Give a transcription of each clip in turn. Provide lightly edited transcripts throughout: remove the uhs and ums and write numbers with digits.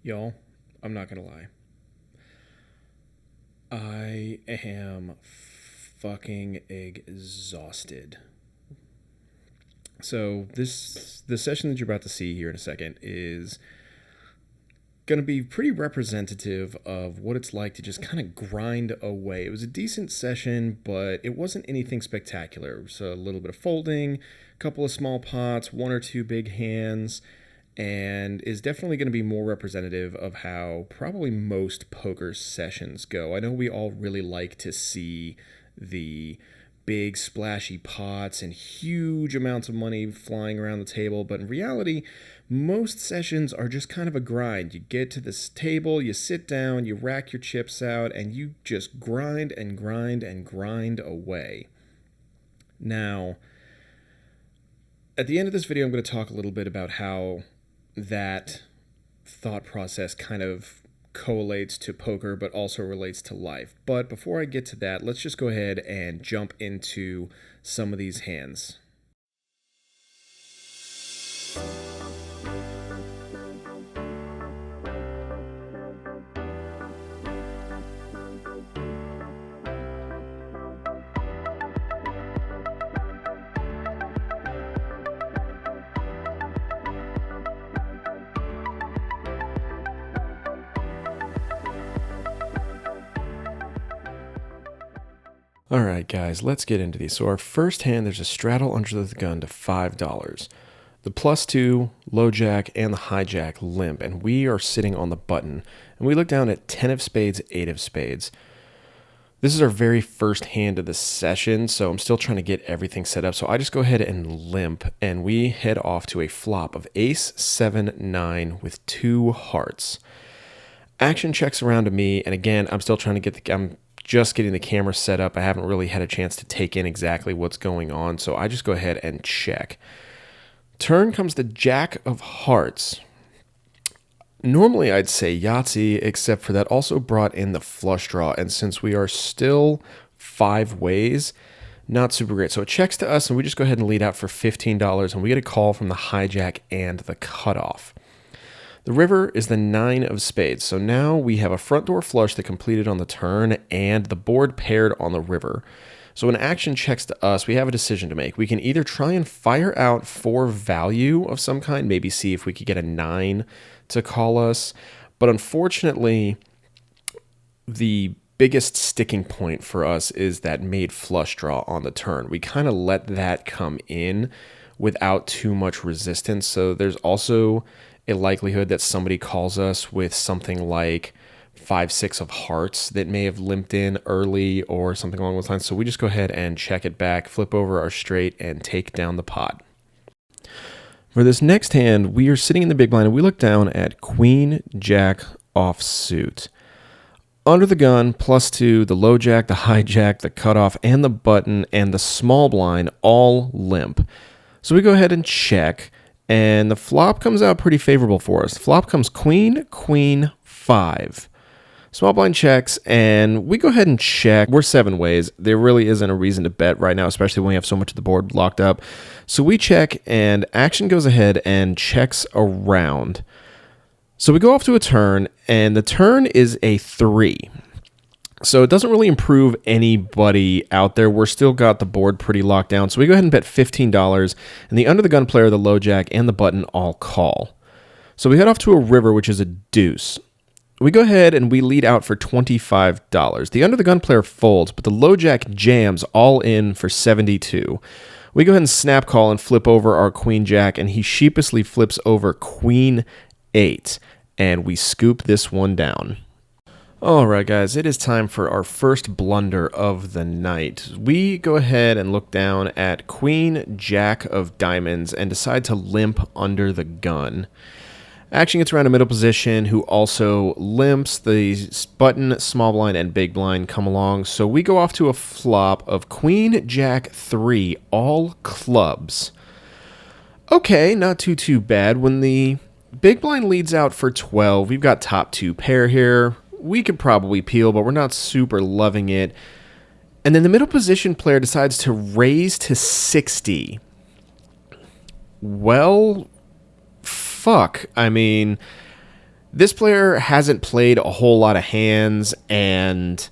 Y'all, I'm not gonna lie. I am fucking exhausted. So the session that you're about to see here in a second is going to be pretty representative of what it's like to just kind of grind away. It was a decent session, but it wasn't anything spectacular. So a little bit of folding, a couple of small pots, one or two big hands, and is definitely going to be more representative of how probably most poker sessions go. I know we all really like to see the big splashy pots and huge amounts of money flying around the table, but in reality, most sessions are just kind of a grind. You get to this table, you sit down, you rack your chips out, and you just grind and grind and grind away. Now, at the end of this video, I'm going to talk a little bit about how that thought process kind of collates to poker, but also relates to life. But before I get to that, let's just go ahead and jump into some of these hands. Alright guys, let's get into these. So our first hand, there's a straddle under the gun to $5. The +2, low jack, and the hijack limp, and we are sitting on the button. And we look down at 10 of spades, 8 of spades. This is our very first hand of the session, so I'm still trying to get everything set up. So I just go ahead and limp, and we head off to a flop of ace, 7, 9 with 2 hearts. Action checks around to me, and again, I'm still trying to get I'm just getting the camera set up. I haven't really had a chance to take in exactly what's going on, so I just go ahead and check. Turn comes the jack of hearts. Normally I'd say Yahtzee, except for that also brought in the flush draw, and since we are still 5 ways, not super great. So it checks to us, and we just go ahead and lead out for $15, and we get a call from the hijack and the cutoff. The river is the 9 of spades, so now we have a front door flush that completed on the turn and the board paired on the river. So when action checks to us, we have a decision to make. We can either try and fire out for value of some kind, maybe see if we could get a 9 to call us, but unfortunately, the biggest sticking point for us is that made flush draw on the turn. We kind of let that come in without too much resistance, so there's also a likelihood that somebody calls us with something like 5, 6 of hearts that may have limped in early or something along those lines. So we just go ahead and check it back, flip over our straight, and take down the pot. For this next hand, we are sitting in the big blind, and we look down at queen, jack, offsuit. Under the gun, +2, the low jack, the hijack, the cutoff, and the button, and the small blind all limp. So we go ahead and check, and the flop comes out pretty favorable for us. The flop comes queen, queen, 5. Small blind checks, and we go ahead and check. We're 7 ways. There really isn't a reason to bet right now, especially when we have so much of the board locked up. So we check, and action goes ahead and checks around. So we go off to a turn, and the turn is a 3. So it doesn't really improve anybody out there. We're still got the board pretty locked down. So we go ahead and bet $15, and the under the gun player, the low jack, and the button all call. So we head off to a river, which is a deuce. We go ahead and we lead out for $25. The under the gun player folds, but the low jack jams all in for $72. We go ahead and snap call and flip over our queen jack, and he sheepishly flips over queen 8, and we scoop this one down. Alright guys, it is time for our first blunder of the night. We go ahead and look down at queen, jack of diamonds, and decide to limp under the gun. Action gets around a middle position, who also limps. The button, small blind, and big blind come along, so we go off to a flop of queen, jack, 3, all clubs. Okay, not too bad. When the big blind leads out for 12, we've got top 2 pair here. We could probably peel, but we're not super loving it. And then the middle position player decides to raise to 60. Well, fuck. I mean, This player hasn't played a whole lot of hands, and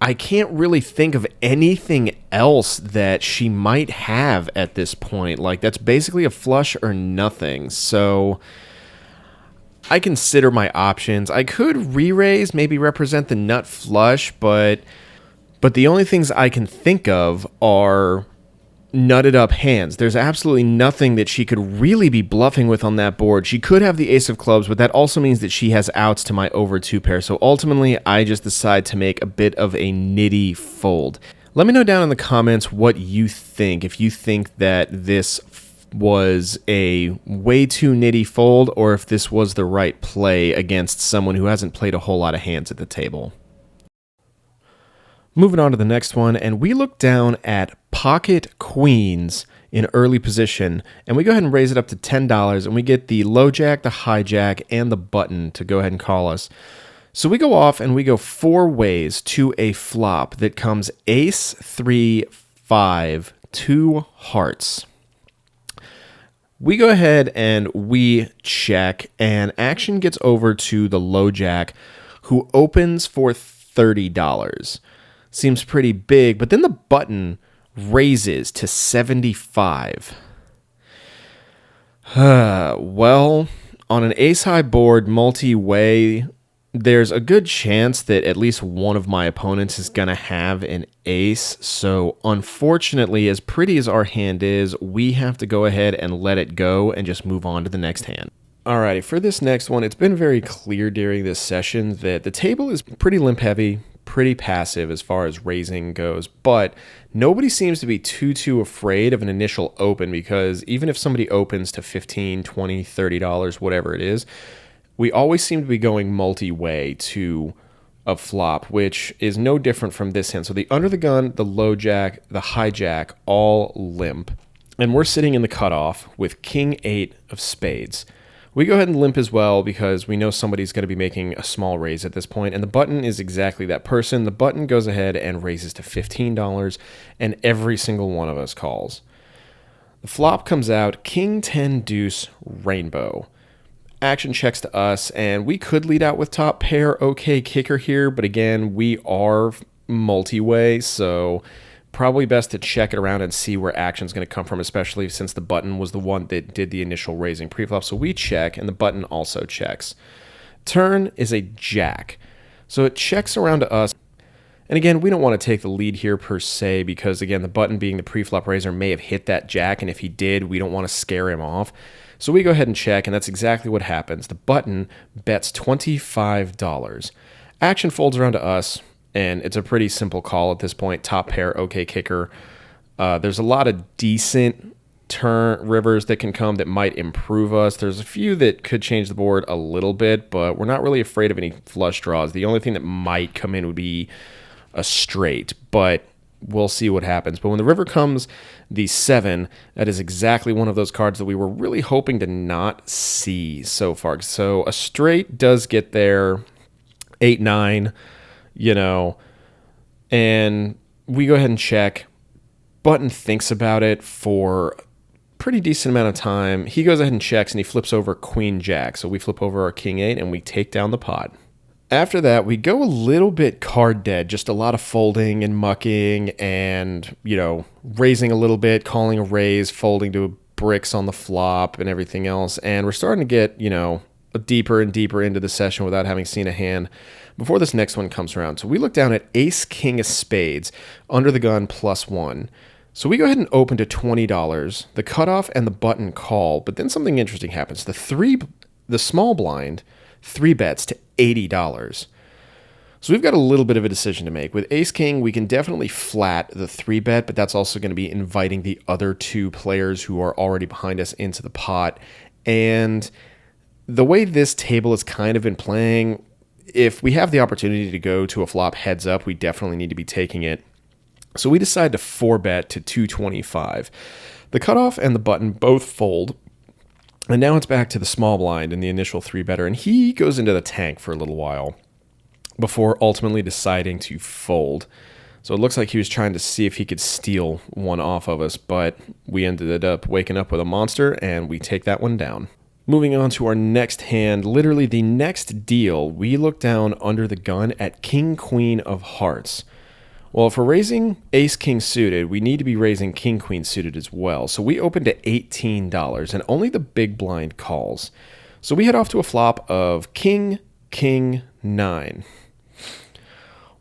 I can't really think of anything else that she might have at this point. Like, that's basically a flush or nothing. So I consider my options. I could re-raise, maybe represent the nut flush, but the only things I can think of are nutted up hands. There's absolutely nothing that she could really be bluffing with on that board. She could have the ace of clubs, but that also means that she has outs to my over 2 pair. So ultimately, I just decide to make a bit of a nitty fold. Let me know down in the comments what you think. If you think that this was a way too nitty fold, or if this was the right play against someone who hasn't played a whole lot of hands at the table. Moving on to the next one, and we look down at pocket queens in early position, and we go ahead and raise it up to $10, and we get the low jack, the high jack, and the button to go ahead and call us. So we go off and we go 4 ways to a flop that comes ace, 3, 5, 2 hearts. We go ahead and we check, and action gets over to the low jack, who opens for $30. Seems pretty big, but then the button raises to 75. Well, on an ace-high board multi-way, there's a good chance that at least one of my opponents is going to have an ace. So unfortunately, as pretty as our hand is, we have to go ahead and let it go and just move on to the next hand. Alrighty, for this next one, it's been very clear during this session that the table is pretty limp heavy, pretty passive as far as raising goes, but nobody seems to be too afraid of an initial open, because even if somebody opens to $15, $20, $30, whatever it is, we always seem to be going multi-way to a flop, which is no different from this hand. So the under the gun, the low jack, the high jack, all limp. And we're sitting in the cutoff with king 8 of spades. We go ahead and limp as well because we know somebody's going to be making a small raise at this point, and the button is exactly that person. The button goes ahead and raises to $15, and every single one of us calls. The flop comes out, king 10 deuce rainbow. Action checks to us, and we could lead out with top pair okay kicker here, but again, we are multi-way, so probably best to check it around and see where action's going to come from, especially since the button was the one that did the initial raising preflop. So we check, and the button also checks. Turn is a jack, so it checks around to us. And again, we don't want to take the lead here per se, because again, the button being the preflop raiser may have hit that jack, and if he did, we don't want to scare him off. So we go ahead and check, and that's exactly what happens. The button bets $25. Action folds around to us, and it's a pretty simple call at this point. Top pair, okay kicker. There's a lot of decent turn rivers that can come that might improve us. There's a few that could change the board a little bit, but we're not really afraid of any flush draws. The only thing that might come in would be a straight, but we'll see what happens. But when the river comes, the 7, that is exactly one of those cards that we were really hoping to not see so far. So a straight does get there, 8, 9, you know, and we go ahead and check. Button thinks about it for a pretty decent amount of time. He goes ahead and checks, and he flips over queen jack. So we flip over our king 8, and we take down the pot. After that, we go a little bit card dead, just a lot of folding and mucking and, you know, raising a little bit, calling a raise, folding to bricks on the flop and everything else. And we're starting to get, you know, deeper and deeper into the session without having seen a hand before this next one comes around. So we look down at ace king of spades, under the gun +1. So we go ahead and open to $20. The cutoff and the button call, but then something interesting happens. The small blind 3 bets to $80. So we've got a little bit of a decision to make. With ace king, we can definitely flat the 3 bet, but that's also going to be inviting the other 2 players who are already behind us into the pot. And the way this table has kind of been playing, if we have the opportunity to go to a flop heads up, we definitely need to be taking it. So we decide to 4-bet to $225. The cutoff and the button both fold, and now it's back to the small blind and the initial 3-better, and he goes into the tank for a little while before ultimately deciding to fold. So it looks like he was trying to see if he could steal one off of us, but we ended up waking up with a monster, and we take that one down. Moving on to our next hand, literally the next deal, we look down under the gun at King Queen of Hearts. Well, if we're raising Ace King suited, we need to be raising King Queen suited as well. So we opened at $18 and only the big blind calls. So we head off to a flop of King, King, 9.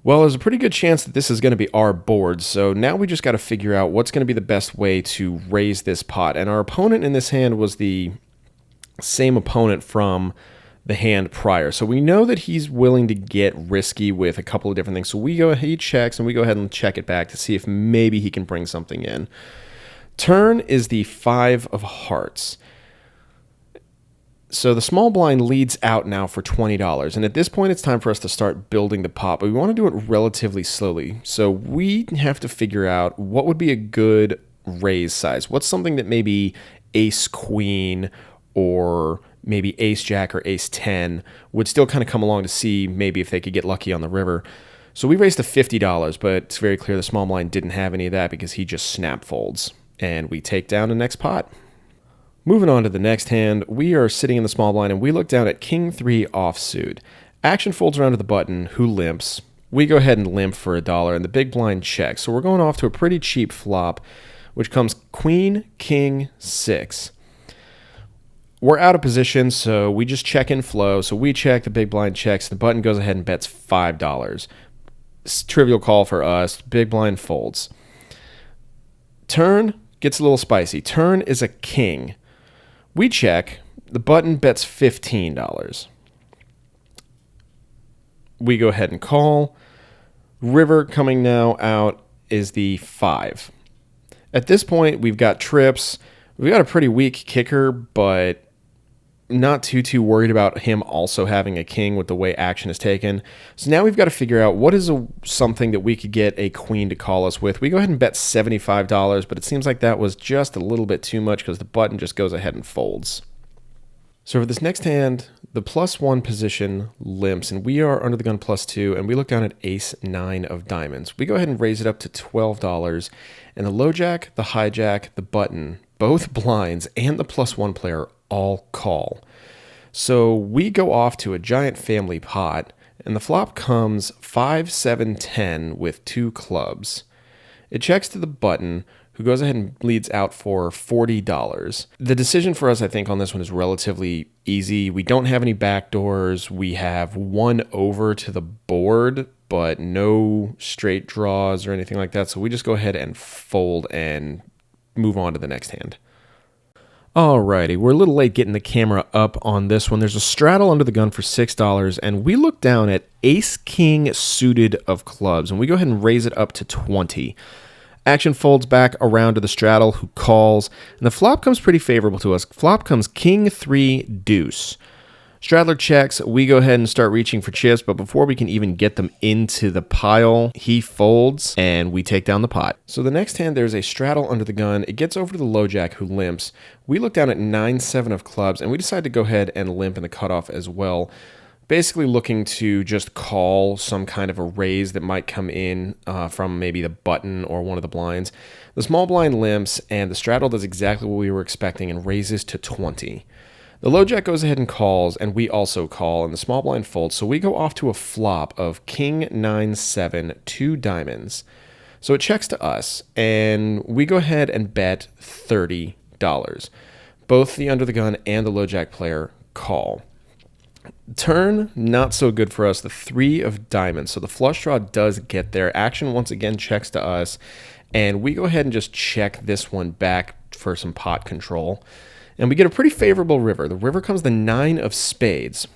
Well, there's a pretty good chance that this is going to be our board, so now we just got to figure out what's going to be the best way to raise this pot. And our opponent in this hand was the same opponent from the hand prior. So we know that he's willing to get risky with a couple of different things. So we go ahead, he checks, and we go ahead and check it back to see if maybe he can bring something in. Turn is the 5 of hearts. So the small blind leads out now for $20. And at this point, it's time for us to start building the pot. But we want to do it relatively slowly. So we have to figure out what would be a good raise size. What's something that maybe ace queen or maybe ace jack or ace 10 would still kind of come along to see maybe if they could get lucky on the river. So we raised to $50, but it's very clear the small blind didn't have any of that because he just snap folds. And we take down the next pot. Moving on to the next hand, we are sitting in the small blind and we look down at King 3 offsuit. Action folds around to the button, who limps. We go ahead and limp for $1 and the big blind checks. So we're going off to a pretty cheap flop, which comes Queen, King, 6. We're out of position, so we just check in flow. So we check, the big blind checks, the button goes ahead and bets $5. Trivial call for us, big blind folds. Turn gets a little spicy. Turn is a king. We check, the button bets $15. We go ahead and call. River coming now out is the 5. At this point, we've got trips. We've got a pretty weak kicker, but not too worried about him also having a king with the way action is taken. So now we've got to figure out what is something that we could get a queen to call us with. We go ahead and bet $75, but it seems like that was just a little bit too much because the button just goes ahead and folds. So for this next hand, the +1 position limps, and we are under the gun +2, and we look down at ace 9 of diamonds. We go ahead and raise it up to $12, and the low jack, the hijack, the button, both blinds, and the +1 player all call. So we go off to a giant family pot, and the flop comes 5, 7, 10 with 2 clubs. It checks to the button, who goes ahead and leads out for $40. The decision for us, I think, on this one is relatively easy. We don't have any backdoors. We have 1 over to the board, but no straight draws or anything like that. So we just go ahead and fold and move on to the next hand. Alrighty, we're a little late getting the camera up on this one. There's a straddle under the gun for $6, and we look down at ace king suited of clubs, and we go ahead and raise it up to 20. Action folds back around to the straddle, who calls, and the flop comes pretty favorable to us. Flop comes King 3 deuce. Straddler checks, we go ahead and start reaching for chips, but before we can even get them into the pile, he folds, and we take down the pot. So the next hand, there's a straddle under the gun. It gets over to the low jack, who limps. We look down at 9-7 of clubs, and we decide to go ahead and limp in the cutoff as well. Basically looking to just call some kind of a raise that might come in from maybe the button or one of the blinds. The small blind limps, and the straddle does exactly what we were expecting and raises to 20. The low jack goes ahead and calls, and we also call, and the small blind folds, so we go off to a flop of King 9-7, 2 diamonds. So it checks to us, and we go ahead and bet $30. Both the under the gun and the low jack player call. Turn, not so good for us, the 3 of diamonds. So the flush draw does get there. Action once again checks to us, and we go ahead and just check this one back for some pot control. And we get a pretty favorable river. The river comes the 9 of spades.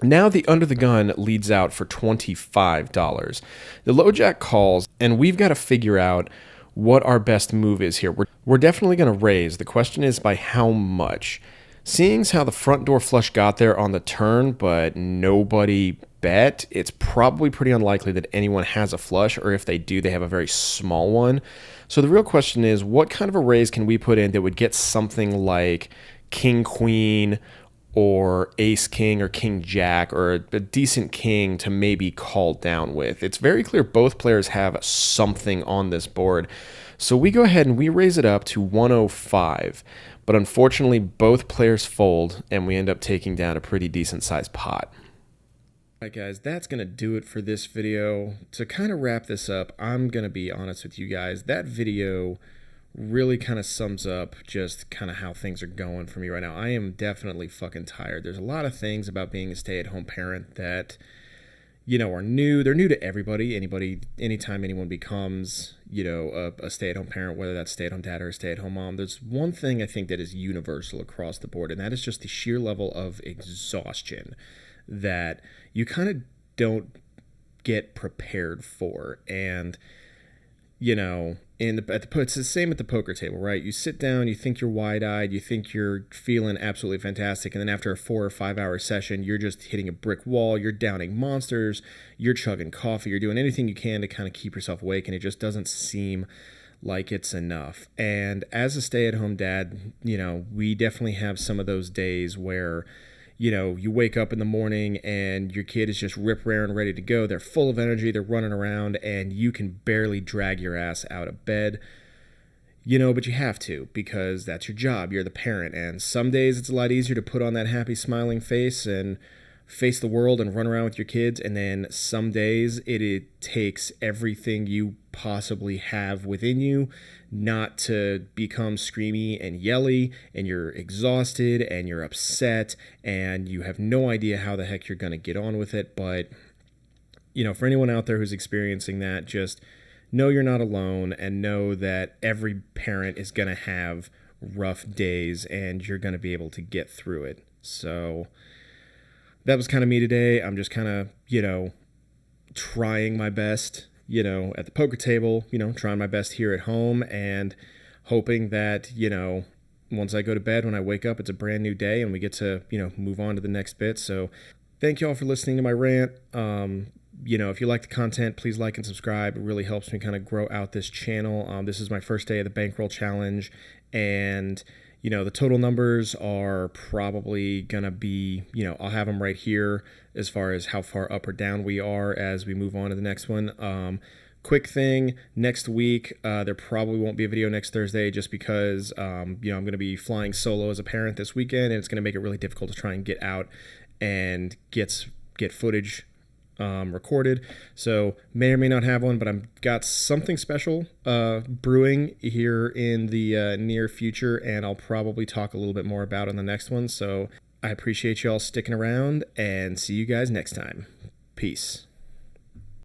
Now the under the gun leads out for $25. The low jack calls, and we've got to figure out what our best move is here. We're definitely going to raise. The question is by how much. Seeing as how the front door flush got there on the turn, but nobody bet, it's probably pretty unlikely that anyone has a flush, or if they do, they have a very small one. So the real question is, what kind of a raise can we put in that would get something like king queen or ace king or king jack or a decent king to maybe call down with? It's very clear both players have something on this board. So we go ahead and we raise it up to 105. But unfortunately, both players fold, and we end up taking down a pretty decent sized pot. Alright guys, that's going to do it for this video. To kind of wrap this up, I'm going to be honest with you guys. That video really kind of sums up just kind of how things are going for me right now. I am definitely fucking tired. There's a lot of things about being a stay-at-home parent that, you know, are new. They're new to everybody. Anytime anyone becomes, you know, a stay-at-home parent, whether that's stay-at-home dad or a stay-at-home mom, there's one thing I think that is universal across the board, and that is just the sheer level of exhaustion that you kind of don't get prepared for. And you know, it's the same at the poker table, right? You sit down, you think you're wide-eyed, you think you're feeling absolutely fantastic, and then after a 4 or 5 hour session, you're just hitting a brick wall, you're downing monsters, you're chugging coffee, you're doing anything you can to kind of keep yourself awake, and it just doesn't seem like it's enough. And as a stay-at-home dad, you know, we definitely have some of those days where, you know, you wake up in the morning and your kid is just rip-raring ready to go. They're full of energy, they're running around, and you can barely drag your ass out of bed. You know, but you have to, because that's your job. You're the parent. And some days it's a lot easier to put on that happy, smiling face and face the world and run around with your kids. And then some days it takes everything you possibly have within you not to become screamy and yelly, and you're exhausted and you're upset and you have no idea how the heck you're going to get on with it. But, you know, for anyone out there who's experiencing that, just know you're not alone, and know that every parent is going to have rough days and you're going to be able to get through it. So that was kind of me today. I'm just kind of, you know, trying my best, you know, at the poker table, you know, trying my best here at home, and hoping that, you know, once I go to bed, when I wake up, it's a brand new day and we get to, you know, move on to the next bit. So thank you all for listening to my rant. You know, if you like the content, please like and subscribe. It really helps me kind of grow out this channel. This is my first day of the Bankroll challenge, and you know, the total numbers are probably going to be, you know, I'll have them right here as far as how far up or down we are as we move on to the next one. Quick thing, next week, there probably won't be a video next Thursday, just because, you know, I'm going to be flying solo as a parent this weekend, and it's going to make it really difficult to try and get out and get footage recorded. So may or may not have one, but I've got something special brewing here in the near future, and I'll probably talk a little bit more about it on the next one. So I appreciate y'all sticking around, and see you guys next time. Peace.